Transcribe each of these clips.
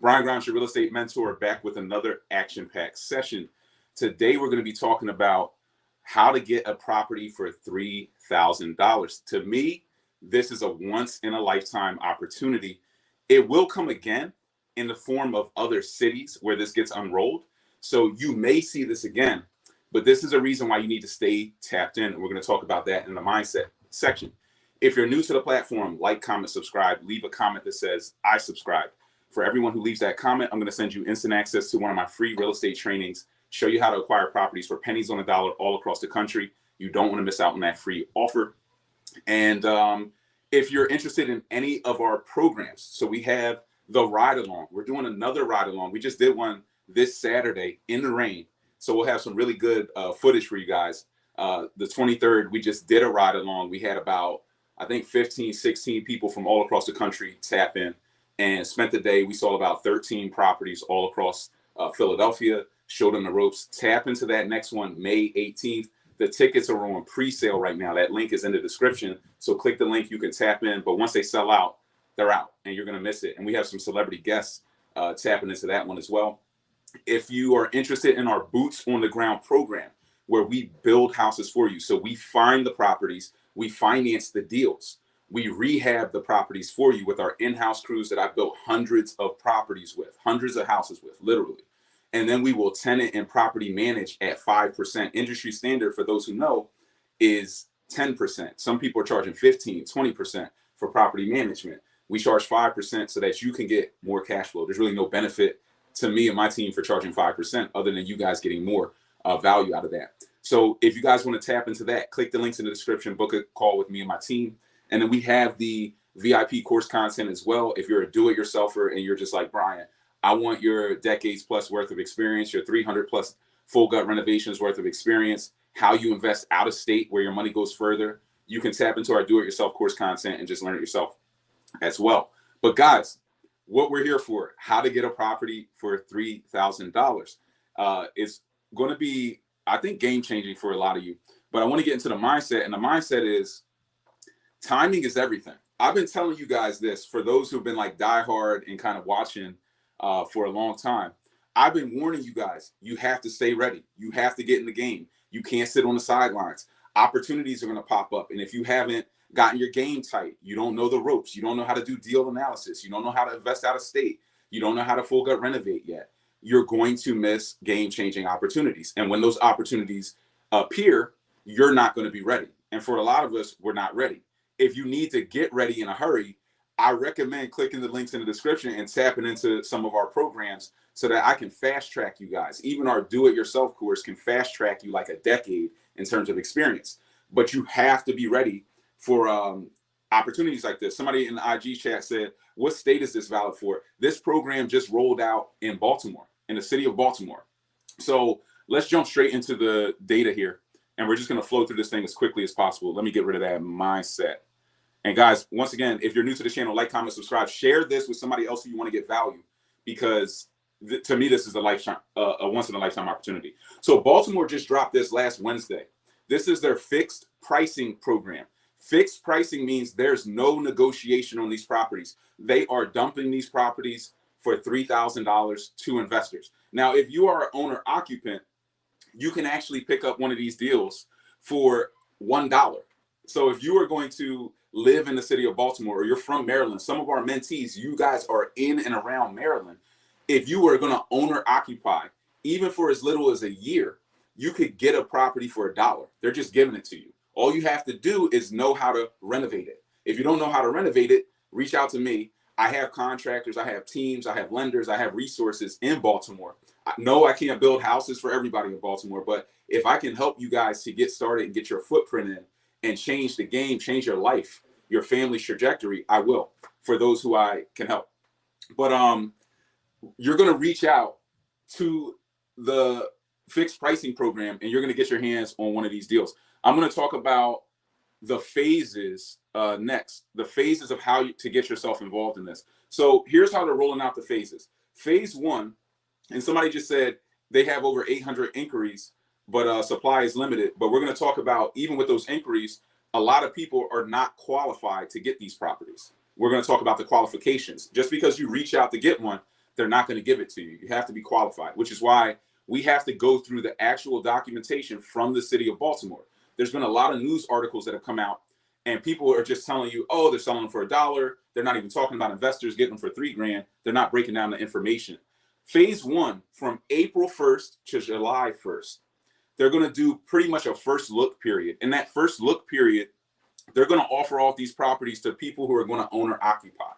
Brian Grimes, your real estate mentor, back with another action-packed session. Today, we're going to be talking about how to get a property for $3,000. To me, this is a once-in-a-lifetime opportunity. It will come again in the form of other cities where this gets unrolled. So you may see this again, but this is a reason why you need to stay tapped in. And we're going to talk about that in the mindset section. If you're new to the platform, like, comment, subscribe, leave a comment that says, I subscribe. For everyone who leaves that comment, I'm going to send you instant access to one of my free real estate trainings, show you how to acquire properties for pennies on the dollar all across the country. You don't want to miss out on that free offer. And if you're interested in any of our programs, so we have the ride along. We're doing another ride along. We just did one this Saturday in the rain. So we'll have some really good footage for you guys. The 23rd, we just did a ride along. We had about, I think, 15, 16 people from all across the country tap in and spent the day. We saw about 13 properties all across Philadelphia, showed them the ropes. Tap into that next one, May 18th. The tickets are on pre-sale right now. That link is in the description. So click the link, you can tap in. But once they sell out, they're out and you're going to miss it. And we have some celebrity guests tapping into that one as well. If you are interested in our Boots on the Ground program, where we build houses for you. So we find the properties, we finance the deals, we rehab the properties for you with our in-house crews that I've built hundreds of properties with, hundreds of houses with, literally. And then we will tenant and property manage at 5%. Industry standard, for those who know, is 10%. Some people are charging 15, 20% for property management. We charge 5% so that you can get more cash flow. There's really no benefit to me and my team for charging 5% other than you guys getting more value out of that. So if you guys want to tap into that, click the links in the description, book a call with me and my team. And then we have the VIP course content as well. If you're a do-it-yourselfer and you're just like, Brian, I want your decades plus worth of experience, your 300 plus full gut renovations worth of experience, how you invest out of state where your money goes further, you can tap into our do-it-yourself course content and just learn it yourself as well. But guys, what we're here for, how to get a property for $3,000. It's going to be, I think, game-changing for a lot of you. But I want to get into the mindset, and the mindset is timing is everything. I've been telling you guys this for those who've been like diehard and kind of watching for a long time. I've been warning you guys, you have to stay ready. You have to get in the game. You can't sit on the sidelines. Opportunities are going to pop up. And if you haven't gotten your game tight, you don't know the ropes, you don't know how to do deal analysis, you don't know how to invest out of state, you don't know how to full gut renovate yet, you're going to miss game-changing opportunities. And when those opportunities appear, you're not going to be ready. And for a lot of us, we're not ready. If you need to get ready in a hurry, I recommend clicking the links in the description and tapping into some of our programs so that I can fast track you guys. Even our do-it-yourself course can fast track you like a decade in terms of experience. But you have to be ready for opportunities like this. Somebody in the IG chat said, what state is this valid for? This program just rolled out in Baltimore, in the city of Baltimore. So let's jump straight into the data here. And we're just going to flow through this thing as quickly as possible. Let me get rid of that mindset. And guys, once again, if you're new to the channel, like, comment, subscribe, share this with somebody else who you want to get value, because to me, this is a once in a lifetime opportunity. So Baltimore just dropped this last Wednesday. This is their fixed pricing program. Fixed pricing means there's no negotiation on these properties. They are dumping these properties for $3,000 to investors. Now, if you are an owner occupant, you can actually pick up one of these deals for $1. So if you are going to live in the city of Baltimore, or you're from Maryland, some of our mentees, you guys are in and around Maryland. If you were going to owner occupy, even for as little as a year, you could get a property for $1. They're just giving it to you. All you have to do is know how to renovate it. If you don't know how to renovate it, reach out to me. I have contractors, I have teams, I have lenders, I have resources in Baltimore. No, I can't build houses for everybody in Baltimore, but if I can help you guys to get started and get your footprint in and change the game, change your life, your family's trajectory, I will, for those who I can help. But you're going to reach out to the fixed pricing program and you're going to get your hands on one of these deals. I'm going to talk about the phases next, the phases of how to get yourself involved in this. So here's how they're rolling out the phases. Phase one, and somebody just said they have over 800 inquiries, but supply is limited. But we're going to talk about, even with those inquiries, a lot of people are not qualified to get these properties. We're going to talk about the qualifications. Just because you reach out to get one they're not going to give it to you. You have to be qualified, which is why we have to go through the actual documentation from the city of Baltimore. There's been a lot of news articles that have come out, and people are just telling you, oh, they're selling them for $1. They're not even talking about investors getting them for $3,000. They're not breaking down the information. Phase one, from April 1st to July 1st, they're going to do pretty much a first look period. In that first look period, they're going to offer off these properties to people who are going to own or occupy.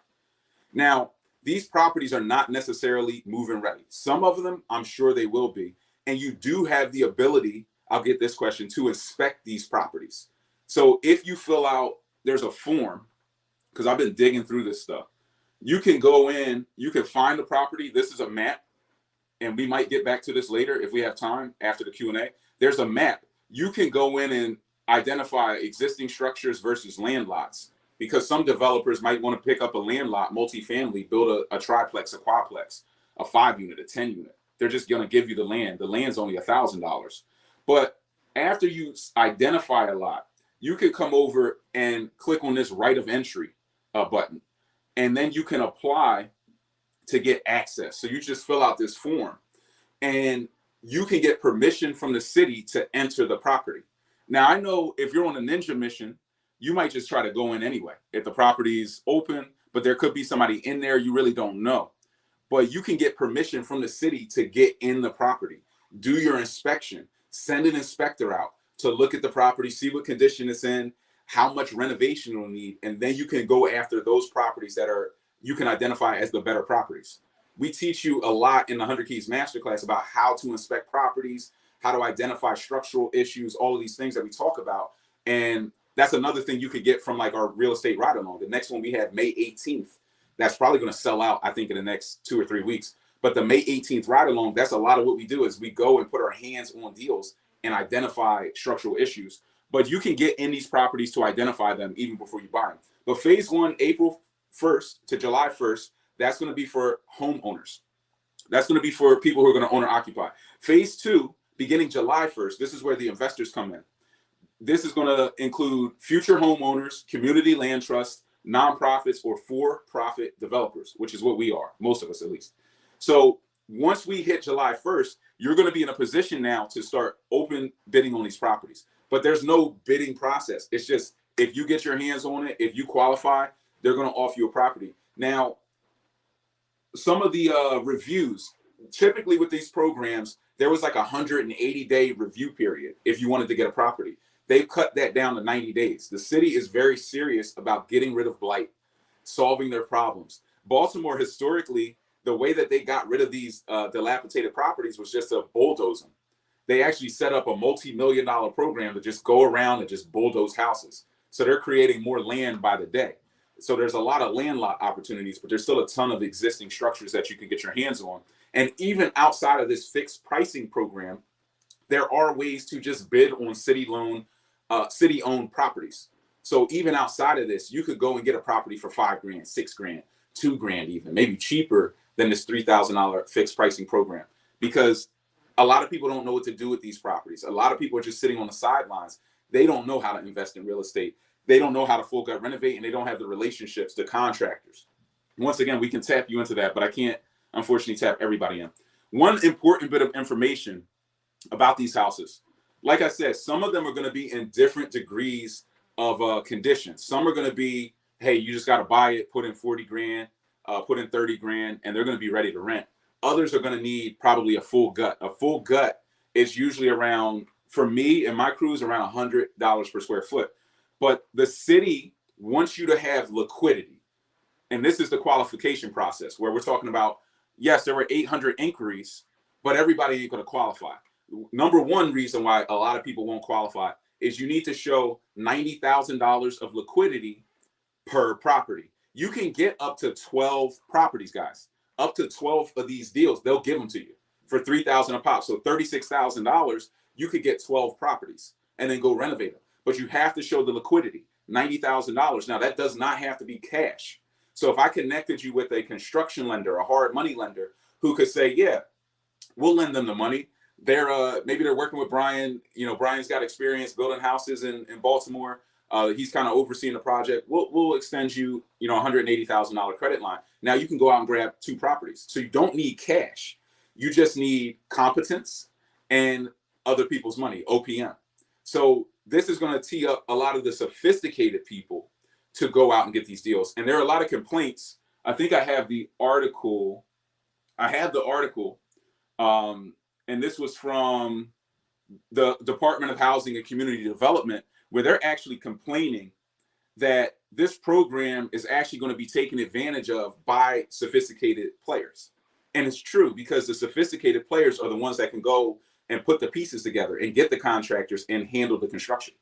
Now, these properties are not necessarily move-in ready. Some of them, I'm sure they will be. And you do have the ability, I'll get this question, to inspect these properties. So if you fill out, there's a form, because I've been digging through this stuff. You can go in, you can find the property. This is a map, and we might get back to this later if we have time after the Q&A. There's a map. You can go in and identify existing structures versus land lots, because some developers might want to pick up a land lot, multifamily, build a triplex, a quadplex, a 5-unit, a 10-unit. They're just going to give you the land. The land's only $1,000. But after you identify a lot, you can come over and click on this right of entry button, and then you can apply to get access. So you just fill out this form, and you can get permission from the city to enter the property. Now, I know if you're on a ninja mission, you might just try to go in anyway. If the property's open, but there could be somebody in there you really don't know. But you can get permission from the city to get in the property, do your inspection, send an inspector out to look at the property, see what condition it's in, how much renovation it'll need, and then you can go after those properties that you can identify as the better properties. We teach you a lot in the 100 Keys Masterclass about how to inspect properties, how to identify structural issues, all of these things that we talk about. And that's another thing you could get from like our real estate ride along. The next one we have May 18th. That's probably going to sell out, I think, in the next 2 or 3 weeks. But the May 18th ride along, that's a lot of what we do is we go and put our hands on deals and identify structural issues. But you can get in these properties to identify them even before you buy them. But phase one, April 1st to July 1st, that's going to be for homeowners. That's going to be for people who are going to own or occupy. Phase two, beginning July 1st, this is where the investors come in. This is going to include future homeowners, community land trusts, nonprofits, or for-profit developers, which is what we are, most of us at least. So once we hit July 1st, you're going to be in a position now to start open bidding on these properties. But there's no bidding process. It's just if you get your hands on it, if you qualify, they're going to offer you a property. Now, some of the reviews, typically with these programs, there was like a 180-day review period if you wanted to get a property. They've cut that down to 90 days. The city is very serious about getting rid of blight, solving their problems. Baltimore, historically, the way that they got rid of these dilapidated properties was just to bulldoze them. They actually set up a multi-million-dollar program to just go around and just bulldoze houses. So they're creating more land by the day. So there's a lot of land lot opportunities, but there's still a ton of existing structures that you can get your hands on. And even outside of this fixed pricing program, there are ways to just bid on city-owned properties. So even outside of this, you could go and get a property for $5,000, $6,000, $2,000 even, maybe cheaper than this $3,000 fixed pricing program. Because a lot of people don't know what to do with these properties. A lot of people are just sitting on the sidelines. They don't know how to invest in real estate. They don't know how to full gut renovate, and they don't have the relationships, the contractors. Once again, we can tap you into that, but I can't, unfortunately, tap everybody in. One important bit of information about these houses. Like I said, some of them are going to be in different degrees of condition. Some are going to be, hey, you just got to buy it, put in $40,000, put in $30,000, and they're going to be ready to rent. Others are going to need probably a full gut. A full gut is usually around, for me and my crew, is around $100 per square foot. But the city wants you to have liquidity. And this is the qualification process where we're talking about, yes, there were 800 inquiries, but everybody ain't going to qualify. Number one reason why a lot of people won't qualify is you need to show $90,000 of liquidity per property. You can get up to 12 properties, guys. Up to 12 of these deals, they'll give them to you for $3,000 a pop. So $36,000, you could get 12 properties and then go renovate them. But you have to show the liquidity, $90,000. Now, that does not have to be cash. So if I connected you with a construction lender, a hard money lender, who could say, yeah, we'll lend them the money. Maybe they're working with Brian. You know, Brian's got experience building houses in Baltimore. He's kind of overseeing the project. We'll extend you, $180,000 credit line. Now you can go out and grab 2 properties. So you don't need cash. You just need competence and other people's money, OPM. So this is going to tee up a lot of the sophisticated people to go out and get these deals. And there are a lot of complaints. I think I have the article. And this was from the Department of Housing and Community Development, where they're actually complaining that this program is actually going to be taken advantage of by sophisticated players. And it's true, because the sophisticated players are the ones that can go and put the pieces together and get the contractors and handle the construction.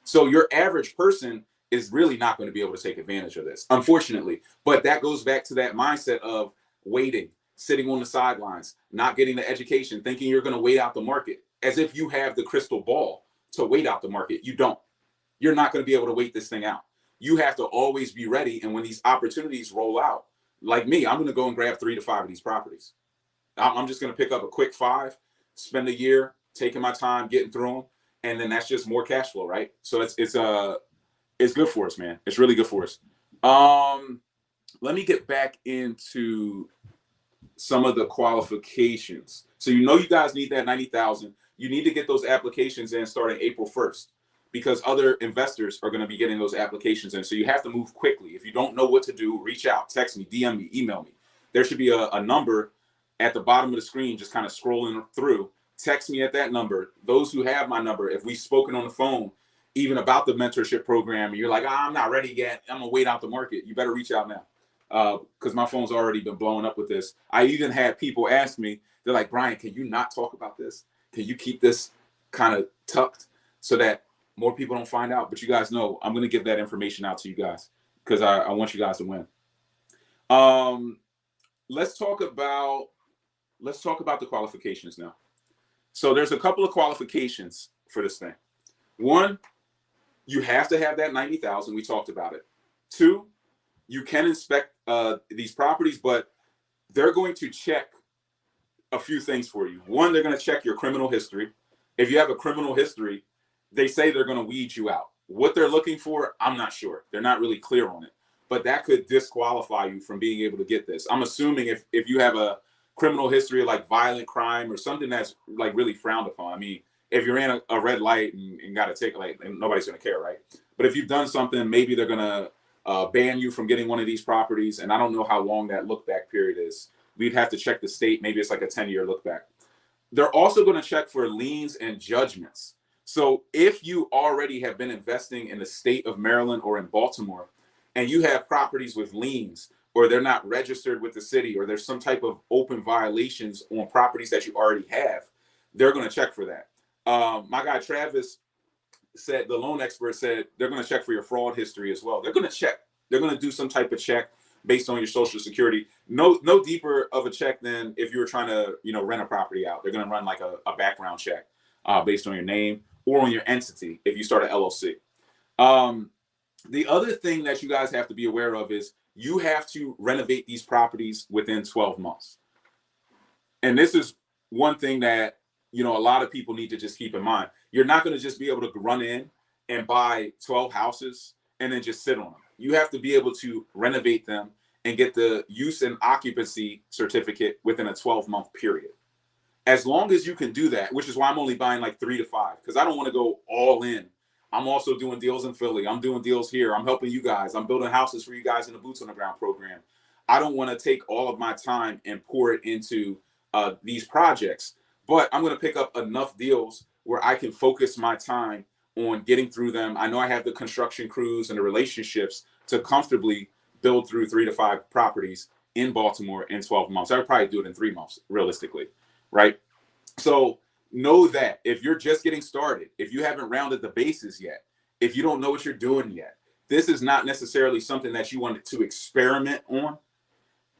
So your average person is really not going to be able to take advantage of this, unfortunately. But that goes back to that mindset of waiting, sitting on the sidelines, not getting the education, thinking you're going to wait out the market, as if you have the crystal ball to wait out the market. You don't. You're not going to be able to wait this thing out. You have to always be ready. And when these opportunities roll out, like me, I'm going to go and grab 3 to 5 of these properties. I'm just going to pick up a quick 5, spend a year taking my time getting through them, and then that's just more cash flow, right? So it's good for us, man. It's really good for us. Let me get back into some of the qualifications. So you guys need that 90,000. You need to get those applications in starting April 1st, because other investors are going to be getting those applications in. So you have to move quickly. If you don't know what to do, reach out, text me, DM me, email me. There should be a number at the bottom of the screen, just kind of scrolling through. Text me at that number. Those who have my number, if we've spoken on the phone, even about the mentorship program, and you're like, I'm not ready yet, I'm gonna wait out the market, you better reach out now, because my phone's already been blowing up with this. I even had people ask me, they're like, Brian, can you not talk about this? Can you keep this kind of tucked so that more people don't find out? But you guys know I'm going to give that information out to you guys, because I want you guys to win. Let's talk about the qualifications now. So there's a couple of qualifications for this thing. 1, you have to have that 90,000. We talked about it. 2, you can inspect these properties, but they're going to check a few things for you. 1, they're going to check your criminal history. If you have a criminal history, they say they're going to weed you out. What they're looking for, I'm not sure. They're not really clear on it, but that could disqualify you from being able to get this. I'm assuming if you have a criminal history of like violent crime or something that's like really frowned upon. I mean, if you're in a red light and got to take like, nobody's going to care, right? But if you've done something, maybe they're going to ban you from getting one of these properties. And I don't know how long that look back period is. We'd have to check the state. Maybe it's like a 10-year look back. They're also going to check for liens and judgments. So if you already have been investing in the state of Maryland or in Baltimore, and you have properties with liens, or they're not registered with the city, or there's some type of open violations on properties that you already have, they're going to check for that. My guy Travis said, the loan expert said, they're going to check for your fraud history as well. They're going to check. They're going to do some type of check based on your Social Security. No deeper of a check than if you were trying to, rent a property out. They're going to run like a background check based on your name or on your entity if you start an LLC. The other thing that you guys have to be aware of is you have to renovate these properties within 12 months. And this is one thing that, a lot of people need to just keep in mind. You're not going to just be able to run in and buy 12 houses and then just sit on them. You have to be able to renovate them and get the use and occupancy certificate within a 12-month period. As long as you can do that, which is why I'm only buying like 3 to 5, because I don't want to go all in. I'm also doing deals in Philly. I'm doing deals here. I'm helping you guys. I'm building houses for you guys in the Boots on the Ground program. I don't want to take all of my time and pour it into these projects, but I'm going to pick up enough deals where I can focus my time on getting through them. I know I have the construction crews and the relationships to comfortably build through 3 to 5 properties in Baltimore in 12 months. I would probably do it in 3 months, realistically, right? So know that if you're just getting started, if you haven't rounded the bases yet, if you don't know what you're doing yet, this is not necessarily something that you want to experiment on.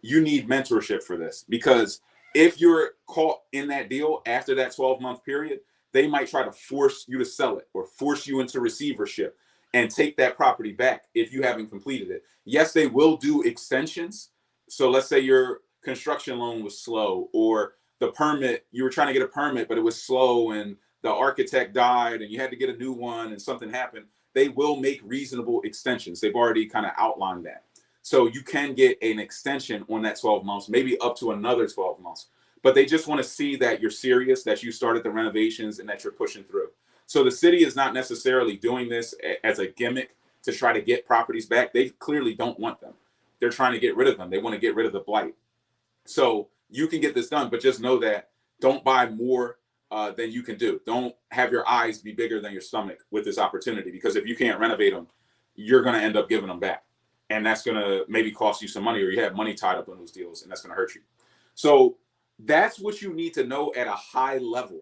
You need mentorship for this, because if you're caught in that deal after that 12-month period, they might try to force you to sell it or force you into receivership and take that property back if you haven't completed it. Yes, they will do extensions. So let's say your construction loan was slow, or the permit, you were trying to get a permit, but it was slow and the architect died and you had to get a new one and something happened. They will make reasonable extensions. They've already kind of outlined that. So you can get an extension on that 12 months, maybe up to another 12 months. But they just want to see that you're serious, that you started the renovations, and that you're pushing through. So the city is not necessarily doing this as a gimmick to try to get properties back. They clearly don't want them. They're trying to get rid of them. They want to get rid of the blight. So you can get this done, but just know that don't buy more than you can do. Don't have your eyes be bigger than your stomach with this opportunity, because if you can't renovate them, you're going to end up giving them back. And that's going to maybe cost you some money, or you have money tied up in those deals, and that's going to hurt you. So that's what you need to know at a high level.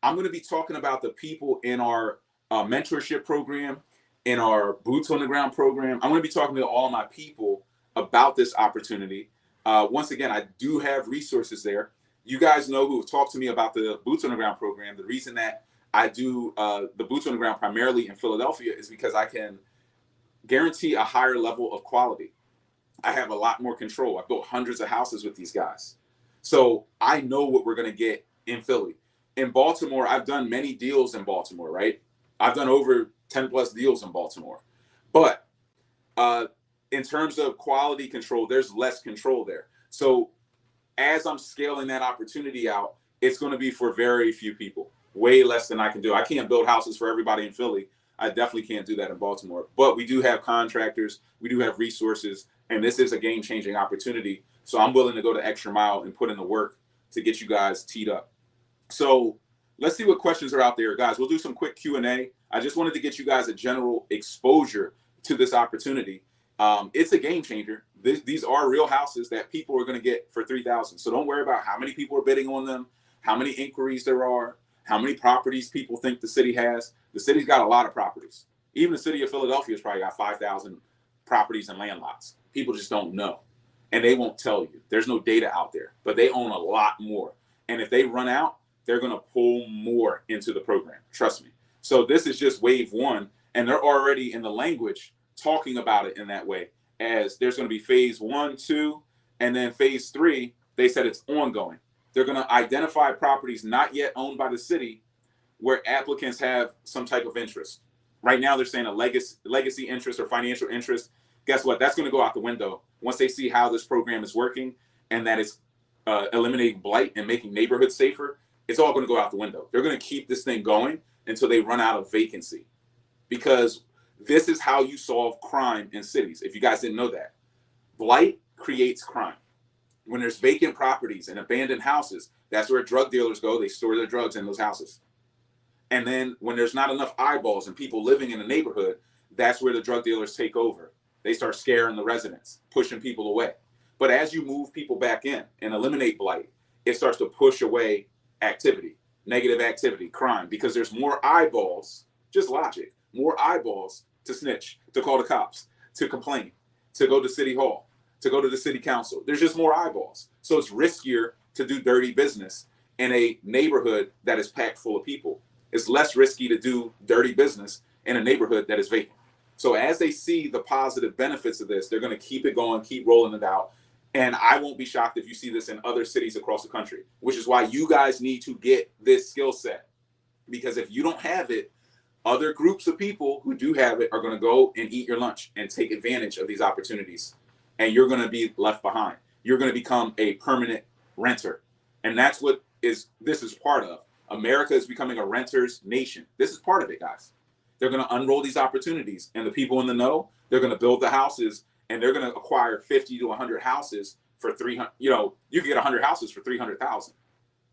I'm going to be talking about the people in our mentorship program, in our boots on the ground program. I'm going to be talking to all my people about this opportunity. Once again, I do have resources there. You guys know who have talked to me about the boots on the ground program. The reason that I do the boots on the ground primarily in Philadelphia is because I can guarantee a higher level of quality. I have a lot more control. I've built hundreds of houses with these guys. So I know what we're going to get in Philly. In Baltimore, I've done many deals in Baltimore, right? I've done over 10 plus deals in Baltimore. But in terms of quality control, there's less control there. So as I'm scaling that opportunity out, it's going to be for very few people, way less than I can do. I can't build houses for everybody in Philly. I definitely can't do that in Baltimore. But we do have contractors, we do have resources, and this is a game-changing opportunity. So I'm willing to go the extra mile and put in the work to get you guys teed up. So let's see what questions are out there, guys. We'll do some quick Q&A. I just wanted to get you guys a general exposure to this opportunity. It's a game changer. These are real houses that people are going to get for $3,000. So don't worry about how many people are bidding on them, how many inquiries there are, how many properties people think the city has. The city's got a lot of properties. Even the city of Philadelphia has probably got 5,000 properties and land lots. People just don't know. And they won't tell you. There's no data out there, but they own a lot more. And if they run out, they're going to pull more into the program. Trust me. So this is just wave one. And they're already in the language talking about it in that way, as there's going to be phase 1, 2, and then phase 3. They said it's ongoing. They're going to identify properties not yet owned by the city where applicants have some type of interest. Right now, they're saying a legacy interest or financial interest. Guess what? That's going to go out the window once they see how this program is working and that it's eliminating blight and making neighborhoods safer. It's all going to go out the window. They're going to keep this thing going until they run out of vacancy, because this is how you solve crime in cities. If you guys didn't know that, blight creates crime. When there's vacant properties and abandoned houses, that's where drug dealers go. They store their drugs in those houses. And then when there's not enough eyeballs and people living in the neighborhood, that's where the drug dealers take over. They start scaring the residents, pushing people away. But as you move people back in and eliminate blight, it starts to push away activity, negative activity, crime, because there's more eyeballs, just logic, more eyeballs to snitch, to call the cops, to complain, to go to City Hall, to go to the city council. There's just more eyeballs. So it's riskier to do dirty business in a neighborhood that is packed full of people. It's less risky to do dirty business in a neighborhood that is vacant. So as they see the positive benefits of this, they're going to keep it going, keep rolling it out. And I won't be shocked if you see this in other cities across the country, which is why you guys need to get this skill set. Because if you don't have it, other groups of people who do have it are going to go and eat your lunch and take advantage of these opportunities. And you're going to be left behind. You're going to become a permanent renter. And that's what this is part of. America is becoming a renter's nation. This is part of it, guys. They're going to unroll these opportunities. And the people in the know, they're going to build the houses, and they're going to acquire 50 to 100 houses for 300. You know, you can get 100 houses for 300,000.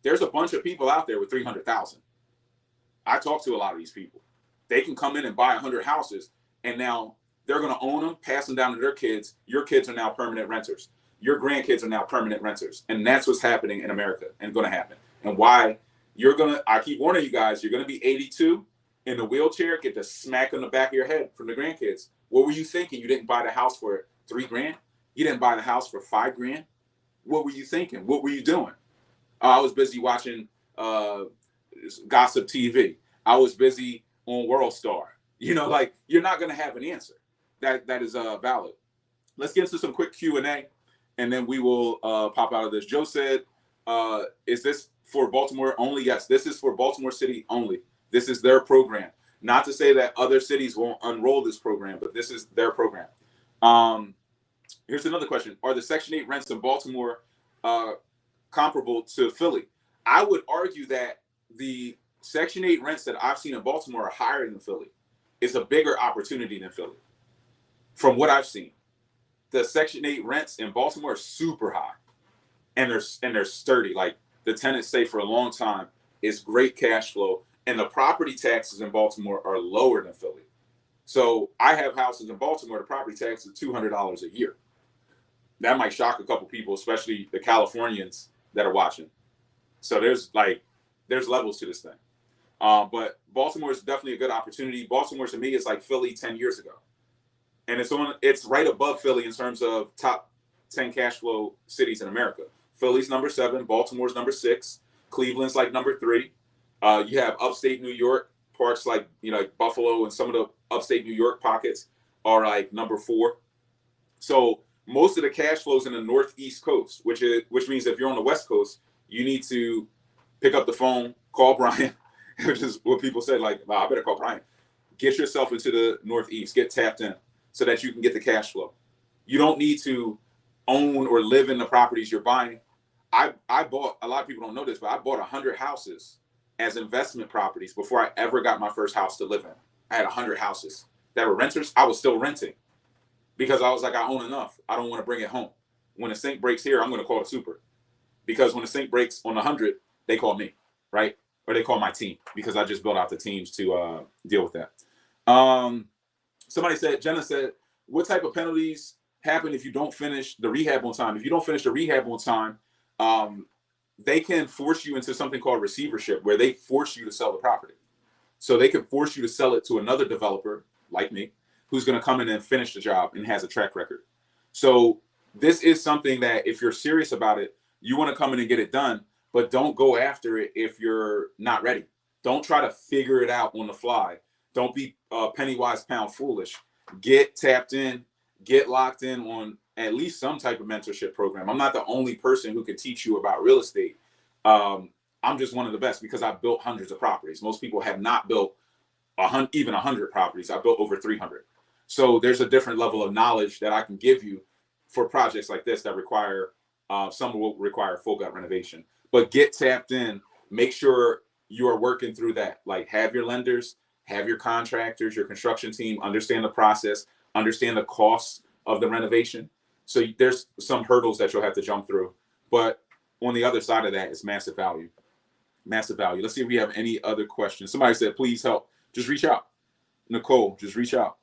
There's a bunch of people out there with 300,000. I talk to a lot of these people. They can come in and buy 100 houses, and now they're going to own them, pass them down to their kids. Your kids are now permanent renters. Your grandkids are now permanent renters. And that's what's happening in America and going to happen. And why I keep warning you guys, you're going to be 82 in the wheelchair, get the smack on the back of your head from the grandkids. What were you thinking? You didn't buy the house for $3,000? You didn't buy the house for $5,000? What were you thinking? What were you doing? I was busy watching gossip TV. I was busy on World Star. You know, like, you're not going to have an answer that is valid. Let's get into some quick Q&A, and then we will pop out of this. Joe said, is this for Baltimore only? Yes, this is for Baltimore City only. This is their program. Not to say that other cities won't unroll this program, but this is their program. Here's another question. Are the Section 8 rents in Baltimore comparable to Philly? I would argue that the Section 8 rents that I've seen in Baltimore are higher than Philly. It's a bigger opportunity than Philly. From what I've seen, the Section 8 rents in Baltimore are super high, and they're sturdy. Like, the tenants stay for a long time. It's great cash flow, and the property taxes in Baltimore are lower than Philly. So I have houses in Baltimore. The property tax is $200 a year. That might shock a couple people, especially the Californians that are watching. So there's levels to this thing. But Baltimore is definitely a good opportunity. Baltimore, to me, is like Philly 10 years ago. And it's right above Philly in terms of top 10 cash flow cities in America. Philly's number 7, Baltimore's number 6, Cleveland's like number 3. You have upstate New York, parts like Buffalo, and some of the upstate New York pockets are like number 4. So most of the cash flows in the northeast coast, which means if you're on the west coast, you need to pick up the phone, call Brian, which is what people say, like, wow, I better call Brian. Get yourself into the northeast, get tapped in so that you can get the cash flow. You don't need to own or live in the properties you're buying. I bought, a lot of people don't know this, but I bought 100 houses as investment properties before I ever got my first house to live in. I had 100 houses that were renters. I was still renting because I was like, I own enough. I don't want to bring it home. When the sink breaks here, I'm going to call it super. Because when the sink breaks on 100, they call me, right? Or they call my team, because I just built out the teams to deal with that. Jenna said, what type of penalties happen if you don't finish the rehab on time? If you don't finish the rehab on time, they can force you into something called receivership, where they force you to sell the property. So they can force you to sell it to another developer like me, who's going to come in and finish the job and has a track record. So this is something that if you're serious about it, you want to come in and get it done, but don't go after it if you're not ready. Don't try to figure it out on the fly. Don't be penny wise, pound foolish. Get tapped in, get locked in on at least some type of mentorship program. I'm not the only person who can teach you about real estate. I'm just one of the best because I've built hundreds of properties. Most people have not built even 100 properties. I've built over 300. So there's a different level of knowledge that I can give you for projects like this that require, some will require full gut renovation. But get tapped in, make sure you are working through that. Like, have your lenders, have your contractors, your construction team, understand the process, understand the costs of the renovation. So there's some hurdles that you'll have to jump through. But on the other side of that is massive value. Massive value. Let's see if we have any other questions. Somebody said, please help. Just reach out. Nicole, just reach out.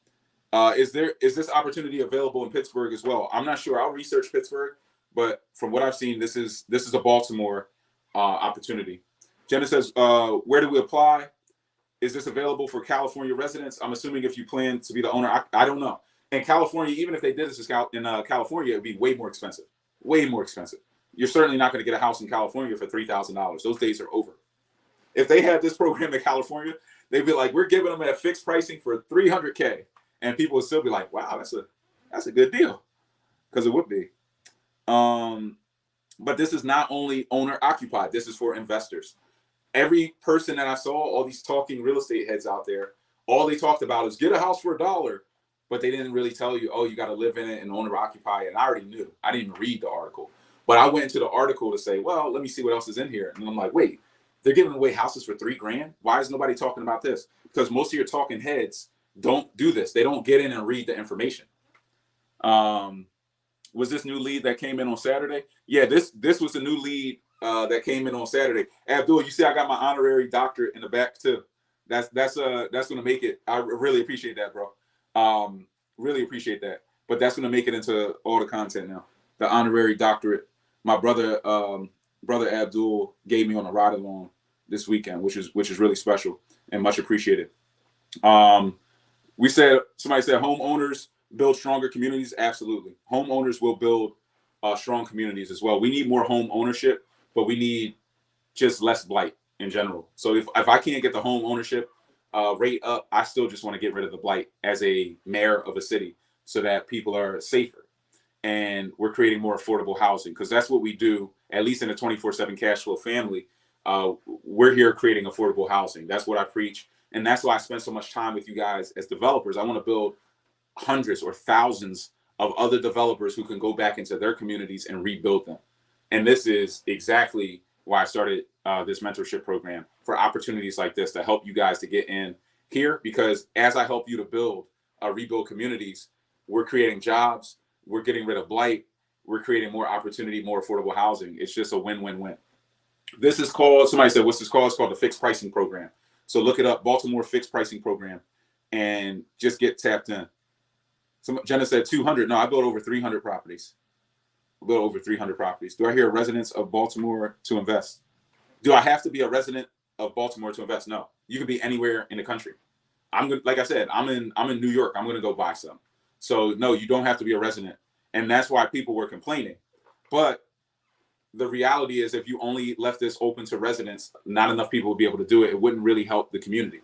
Is this opportunity available in Pittsburgh as well? I'm not sure. I'll research Pittsburgh, but from what I've seen, this is a Baltimore opportunity. Jenna says, where do we apply? Is this available for California residents? I'm assuming if you plan to be the owner. I don't know. In California, even if they did this in California, it would be way more expensive. Way more expensive. You're certainly not going to get a house in California for $3,000. Those days are over. If they had this program in California, they'd be like, we're giving them at fixed pricing for $300K. And people would still be like, wow, that's a good deal. Because it would be. But this is not only owner occupied. This is for investors. Every person that I saw, all these talking real estate heads out there, all they talked about is get a house for $1. But they didn't really tell you, oh, you got to live in it and owner occupy it. And I already knew. I didn't even read the article. But I went into the article to say, well, let me see what else is in here. And I'm like, wait, they're giving away houses for $3,000? Why is nobody talking about this? Because most of your talking heads don't do this. They don't get in and read the information. Was this new lead that came in on Saturday? Yeah, this was the new lead that came in on Saturday. Abdul, you see I got my honorary doctorate in the back too. That's gonna make it. I really appreciate that, bro. Really appreciate that. But that's gonna make it into all the content now. The honorary doctorate. My brother Abdul gave me on a ride along this weekend, which is really special and much appreciated. Somebody said homeowners build stronger communities. Absolutely. Homeowners will build strong communities as well. We need more home ownership, but we need just less blight in general. So if I can't get the home ownership rate up, I still just want to get rid of the blight as a mayor of a city so that people are safer and we're creating more affordable housing, because that's what we do, at least in a 24/7 cash flow family. We're here creating affordable housing. That's what I preach. And that's why I spend so much time with you guys as developers. I want to build hundreds or thousands of other developers who can go back into their communities and rebuild them. And this is exactly why I started this mentorship program, for opportunities like this to help you guys to get in here. Because as I help you to build, rebuild communities, we're creating jobs, we're getting rid of blight, we're creating more opportunity, more affordable housing. It's just a win-win-win. This is called, somebody said, what's this called? It's called the Fixed Pricing Program. So look it up, Baltimore Fixed Pricing Program, and just get tapped in. Jenna said 200. No, I built over 300 properties. I built over 300 properties. Do I hear residents of Baltimore to invest? Do I have to be a resident of Baltimore to invest? No. You can be anywhere in the country. I'm going, like I said, I'm in New York. I'm going to go buy some. So no, you don't have to be a resident. And that's why people were complaining. But the reality is, if you only left this open to residents, not enough people would be able to do it. It wouldn't really help the community.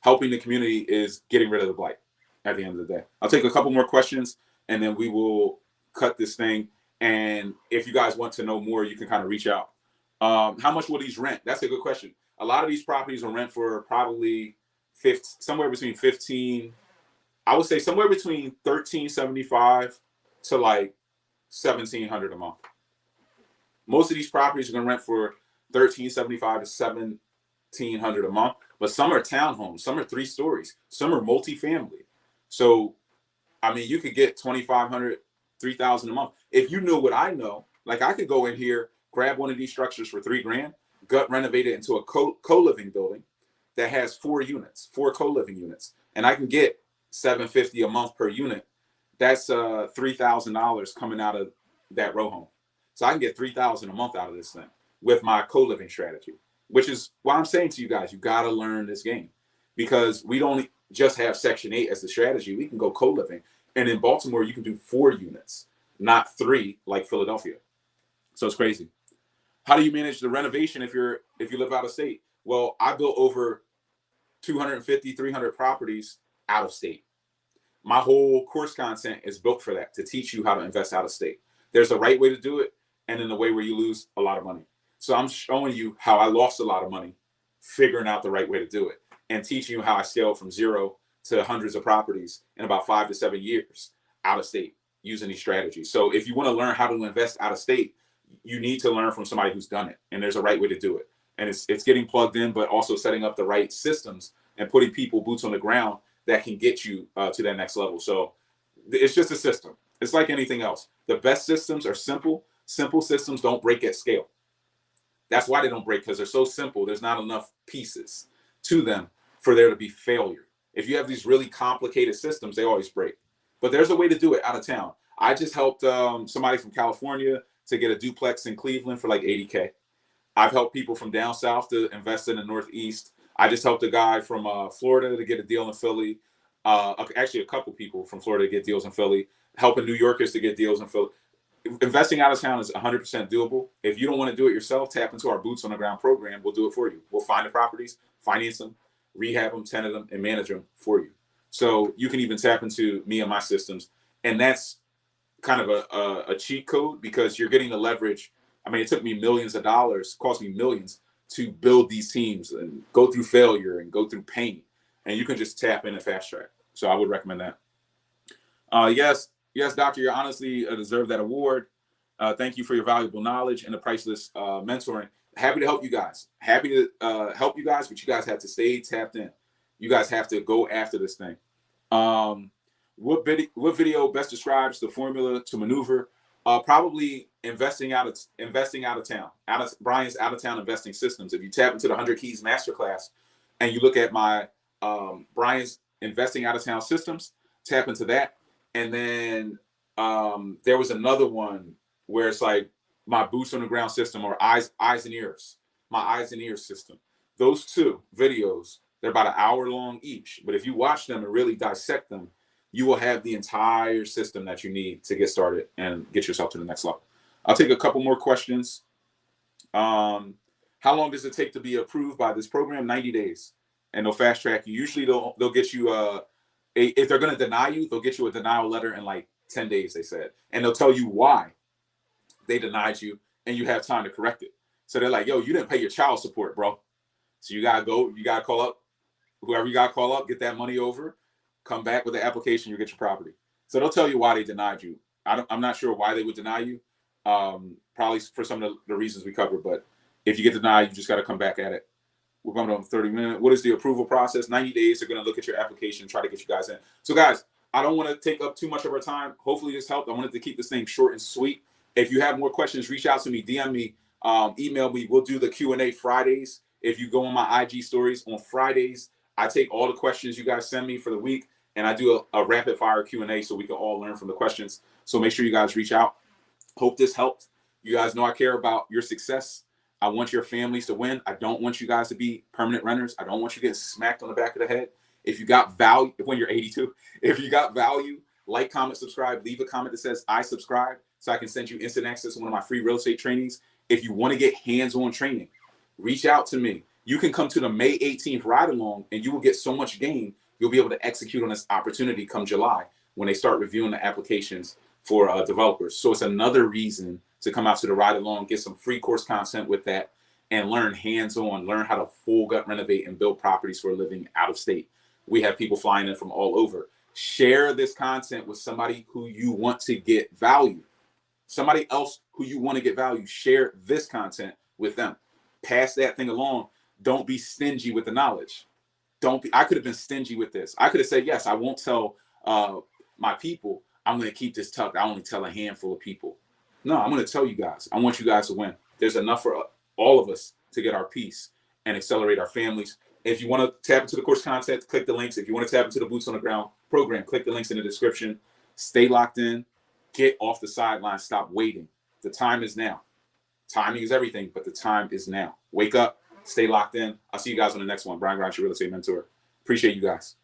Helping the community is getting rid of the blight at the end of the day. I'll take a couple more questions and then we will cut this thing. And if you guys want to know more, you can kind of reach out. How much will these rent? That's a good question. A lot of these properties will rent for probably somewhere between 15, I would say somewhere between $1,375 to like $1,700 a month. Most of these properties are going to rent for $1,375 to $1,700 a month, but some are townhomes, some are 3 stories, some are multifamily. So, I mean, you could get $2,500, $3,000 a month. If you know what I know, like I could go in here, grab one of these structures for $3,000, gut renovate it into a co-living building that has 4 units, 4 co-living units, and I can get $750 a month per unit. That's $3,000 coming out of that row home. So I can get $3,000 a month out of this thing with my co-living strategy, which is why I'm saying to you guys, you got to learn this game, because we don't just have Section 8 as the strategy. We can go co-living. And in Baltimore, you can do 4 units, not 3 like Philadelphia. So it's crazy. How do you manage the renovation if you live out of state? Well, I built over 250, 300 properties out of state. My whole course content is built for that, to teach you how to invest out of state. There's a right way to do it, and then the way where you lose a lot of money. So I'm showing you how I lost a lot of money, figuring out the right way to do it, and teaching you how I scaled from 0 to hundreds of properties in about 5 to 7 years out of state using these strategies. So if you want to learn how to invest out of state, you need to learn from somebody who's done it, and there's a right way to do it. And it's getting plugged in, but also setting up the right systems and putting people boots on the ground that can get you to that next level. So it's just a system. It's like anything else. The best systems are simple. Simple systems don't break at scale. That's why they don't break, because they're so simple. There's not enough pieces to them for there to be failure. If you have these really complicated systems, they always break. But there's a way to do it out of town. I just helped somebody from California to get a duplex in Cleveland for like $80K. I've helped people from down south to invest in the Northeast. I just helped a guy from Florida to get a deal in Philly. Actually, a couple people from Florida to get deals in Philly. Helping New Yorkers to get deals in Philly. Investing out of town is 100% doable. If you don't want to do it yourself, tap into our Boots on the Ground program. We'll do it for you. We'll find the properties, finance them, rehab them, tenant them, and manage them for you. So you can even tap into me and my systems. And that's kind of a cheat code, because you're getting the leverage. I mean, it took me millions of dollars, cost me millions to build these teams and go through failure and go through pain. And you can just tap in and fast track. So I would recommend that. Yes, doctor, you honestly deserve that award. Thank you for your valuable knowledge and the priceless mentoring. Happy to help you guys. Happy to help you guys, but you guys have to stay tapped in. You guys have to go after this thing. What video best describes the formula to maneuver? Probably investing out of town. Brian's out of town investing systems. If you tap into the 100 Keys Masterclass and you look at my Brian's investing out of town systems, tap into that. And then there was another one where it's like my Boots on the Ground system, or eyes and ears, my eyes and ears system. Those 2 videos, they're about an hour long each. But if you watch them and really dissect them, you will have the entire system that you need to get started and get yourself to the next level. I'll take a couple more questions. How long does it take to be approved by this program? 90 days. And they'll fast track you. Usually they'll get you if they're going to deny you, they'll get you a denial letter in like 10 days, they said. And they'll tell you why they denied you, and you have time to correct it. So they're like, yo, you didn't pay your child support, bro. So you got to call up whoever you got to call up, get that money over, come back with the application, you get your property. So they'll tell you why they denied you. I'm not sure why they would deny you. Probably for some of the reasons we covered. But if you get denied, you just got to come back at it. We're coming on 30 minutes. What is the approval process? 90 days. They're going to look at your application, try to get you guys in. So guys, I don't want to take up too much of our time. Hopefully this helped. I wanted to keep this thing short and sweet. If you have more questions, reach out to me, DM me, email me. We'll do the Q&A Fridays. If you go on my IG stories on Fridays, I take all the questions you guys send me for the week, and I do a rapid fire Q&A so we can all learn from the questions. So make sure you guys reach out. Hope this helped. You guys know I care about your success. I want your families to win. I don't want you guys to be permanent renters. I don't want you getting smacked on the back of the head. If you got value, when you're 82, if you got value, like, comment, subscribe, leave a comment that says I subscribe so I can send you instant access to one of my free real estate trainings. If you want to get hands-on training, reach out to me. You can come to the May 18th ride along and you will get so much gain. You'll be able to execute on this opportunity come July when they start reviewing the applications for developers. So it's another reason to come out to the ride along, get some free course content with that, and learn hands-on, learn how to full gut renovate and build properties for a living out of state. We have people flying in from all over. Share this content with somebody who you want to get value. Somebody else who you want to get value. Share this content with them. Pass that thing along. Don't be stingy with the knowledge. I could have been stingy with this. I could have said, yes, I won't tell my people. I'm going to keep this tucked. I only tell a handful of people. No, I'm going to tell you guys. I want you guys to win. There's enough for all of us to get our peace and accelerate our families. If you want to tap into the course content, click the links. If you want to tap into the Boots on the Ground program, click the links in the description. Stay locked in. Get off the sidelines. Stop waiting. The time is now. Timing is everything, but the time is now. Wake up. Stay locked in. I'll see you guys on the next one. Brian Grimes, your real estate mentor. Appreciate you guys.